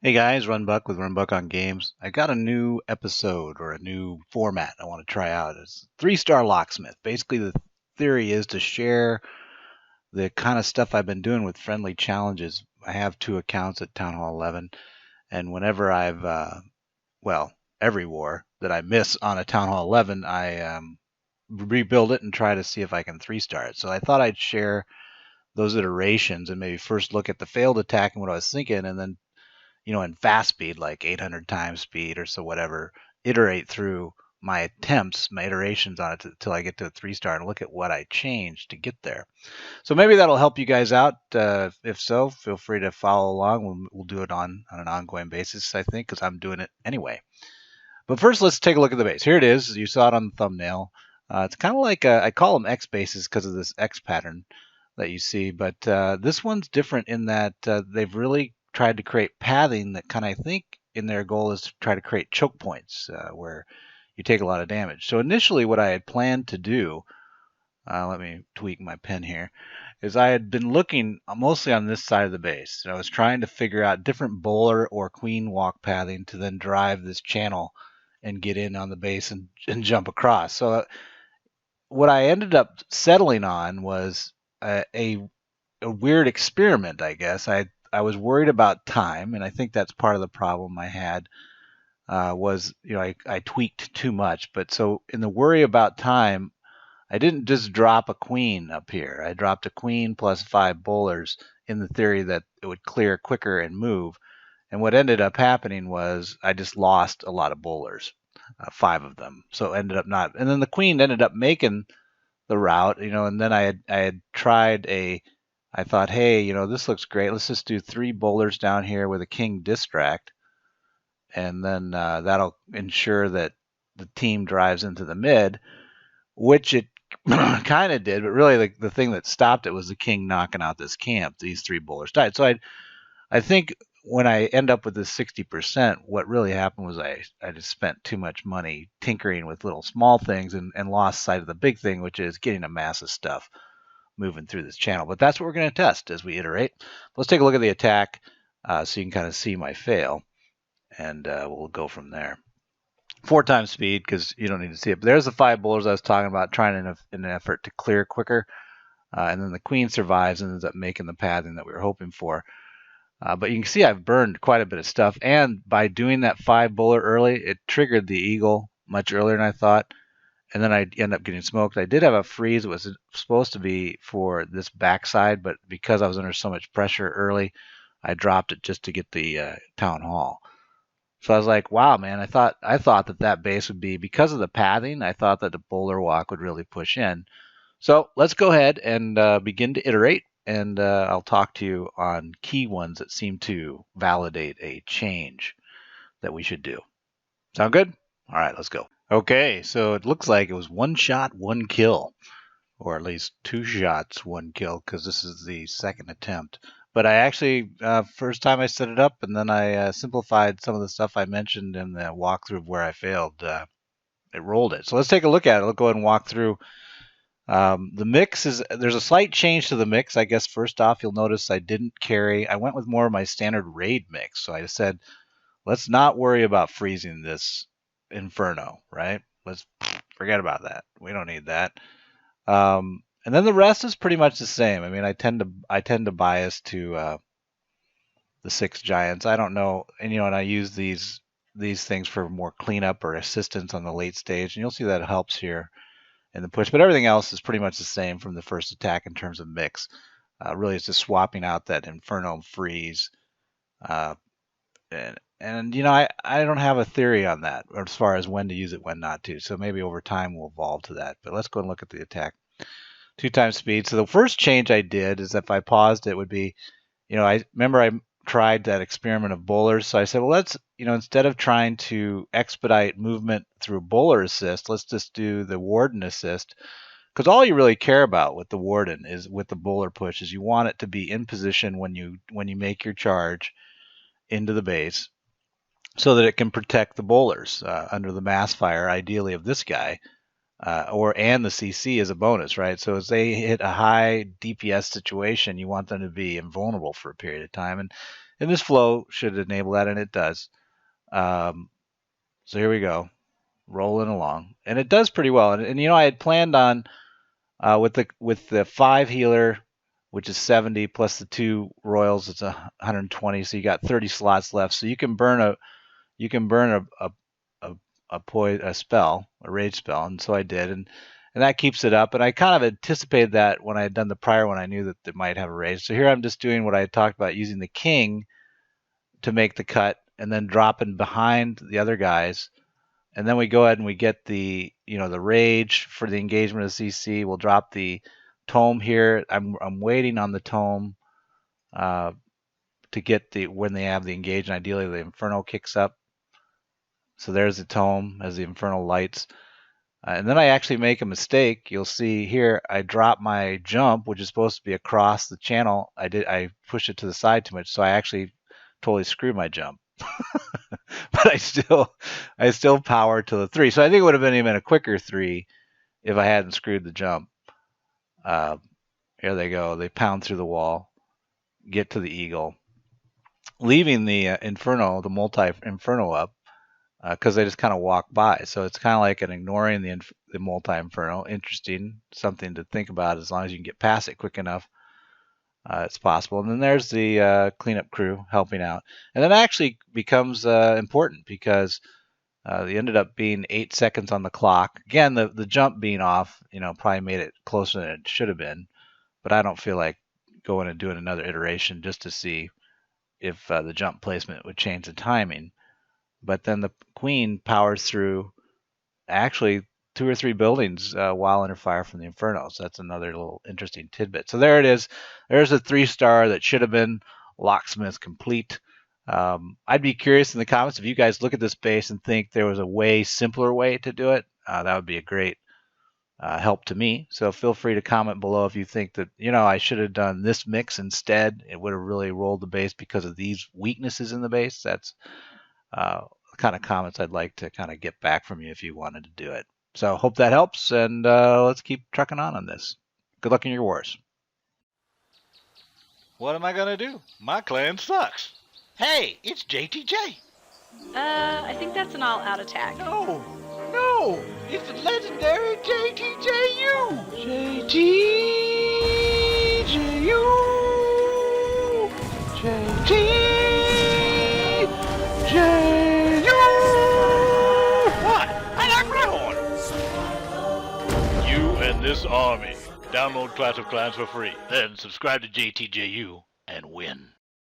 Hey guys, RunBuck with RunBuck on Games. I got a new episode or a new format I want to try out. It's 3-star Locksmith. Basically, the theory is to share the kind of stuff I've been doing with friendly challenges. I have 2 accounts at Town Hall 11, and whenever every war that I miss on a Town Hall 11, I rebuild it and try to see if I can 3-star it. So I thought I'd share those iterations and maybe first look at the failed attack and what I was thinking, and then in fast speed, like 800 times speed or so, whatever, iterate through my attempts, my iterations on it until I get to a 3-star and look at what I changed to get there. So maybe that'll help you guys out. If so, feel free to follow along. We'll do it on an ongoing basis, I think, because I'm doing it anyway. But first, let's take a look at the base. Here it is. You saw it on the thumbnail. It's kind of like I call them X bases because of this X pattern that you see. But this one's different in that they've really tried to create pathing that kind of, I think, in their goal is to try to create choke points where you take a lot of damage. So initially what I had planned to do, let me tweak my pen here, is I had been looking mostly on this side of the base. And I was trying to figure out different bowler or queen walk pathing to then drive this channel and get in on the base and jump across. So what I ended up settling on was a weird experiment, I guess. I was worried about time, and I think that's part of the problem I had was, I tweaked too much. But so in the worry about time, I didn't just drop a queen up here. I dropped a queen plus 5 bowlers in the theory that it would clear quicker and move. And what ended up happening was I just lost a lot of bowlers, 5 of them. So ended up not. And then the queen ended up making the route, and then I had tried I thought, hey, this looks great. Let's just do 3 bowlers down here with a king distract, and then that'll ensure that the team drives into the mid, which it kind of did. But really, the thing that stopped it was the king knocking out this camp. These 3 bowlers died. So I think when I end up with this 60%, what really happened was I just spent too much money tinkering with little small things and lost sight of the big thing, which is getting a mass of stuff moving through this channel. But that's what we're going to test as we iterate. Let's take a look at the attack so you can kind of see my fail, and we'll go from there. 4 times speed because you don't need to see it. But there's the 5 bowlers I was talking about, trying in an effort to clear quicker. And then the queen survives and ends up making the pathing that we were hoping for. But you can see I've burned quite a bit of stuff. And by doing that 5 bowler early, it triggered the eagle much earlier than I thought. And then I end up getting smoked. I did have a freeze that was supposed to be for this backside, but because I was under so much pressure early, I dropped it just to get the town hall. So I was like, wow, man, I thought that base would be, because of the pathing, I thought that the bowler walk would really push in. So let's go ahead and begin to iterate, and I'll talk to you on key ones that seem to validate a change that we should do. Sound good? All right, let's go. Okay, so it looks like it was 1 shot, 1 kill, or at least 2 shots, 1 kill, because this is the second attempt. But I actually, first time I set it up, and then I simplified some of the stuff I mentioned in the walkthrough of where I failed. It rolled it. So let's take a look at it. Let's go ahead and walk through. The mix there's a slight change to the mix. I guess first off, you'll notice I went with more of my standard raid mix. So I said, let's not worry about freezing this Inferno, right? Let's forget about that. We don't need that. And then the rest is pretty much the same. I mean, I tend to bias to the 6 giants. I don't know, and I use these things for more cleanup or assistance on the late stage, and you'll see that it helps here in the push. But everything else is pretty much the same from the first attack in terms of mix. Really, it's just swapping out that Inferno freeze. And I don't have a theory on that as far as when to use it, when not to. So maybe over time we'll evolve to that. But let's go and look at the attack. 2 times speed. So the first change I did is if I paused, it would be, I remember I tried that experiment of bowlers. So I said, well, let's, instead of trying to expedite movement through bowler assist, let's just do the Warden assist. Because all you really care about with the Warden is with the bowler push is you want it to be in position when you make your charge into the base, so that it can protect the bowlers under the mass fire, ideally of this guy, and the CC as a bonus, right? So as they hit a high DPS situation, you want them to be invulnerable for a period of time. And And this flow should enable that, and it does. So here we go, rolling along, and it does pretty well. And you know, I had planned on with the 5 healer, which is 70, plus the 2 royals, it's 120. So you got 30 slots left. So you can burn a a spell, a rage spell, and so I did, and that keeps it up. And I kind of anticipated that when I had done the prior one, I knew that it might have a rage. So here I'm just doing what I had talked about, using the king to make the cut, and then dropping behind the other guys. And then we go ahead and we get the the rage for the engagement of CC. We'll drop the tome here. I'm waiting on the tome to get when they have the engage, and ideally the inferno kicks up. So there's the tome as the infernal lights. And then I actually make a mistake. You'll see here I drop my jump, which is supposed to be across the channel. I pushed it to the side too much, so I actually totally screwed my jump. But I still power to the 3. So I think it would have been even a quicker 3 if I hadn't screwed the jump. Here they go. They pound through the wall, get to the eagle, leaving the inferno, the multi-inferno up, because they just kind of walk by. So it's kind of like an ignoring the multi-inferno. Interesting, something to think about. As long as you can get past it quick enough, it's possible. And then there's the cleanup crew helping out. And that actually becomes important because they ended up being 8 seconds on the clock. Again, the jump being off, probably made it closer than it should have been. But I don't feel like going and doing another iteration just to see if the jump placement would change the timing. But then the queen powers through actually 2 or 3 buildings while under fire from the inferno. So that's another little interesting tidbit. So there it is. There's a 3-star that should have been Locksmith complete. I'd be curious in the comments if you guys look at this base and think there was a way simpler way to do it. That would be a great help to me. So feel free to comment below if you think that, I should have done this mix instead. It would have really rolled the base because of these weaknesses in the base. That's the kind of comments I'd like to kind of get back from you if you wanted to do it. So hope that helps, and let's keep trucking on this. Good luck in your wars. What am I going to do? My clan sucks. Hey, it's JTJ. I think that's an all-out attack. No, it's the legendary JTJU. JTJU. JTJU. What? I like Redhorn. You and this army. Download Clash of Clans for free. Then subscribe to JTJU and win.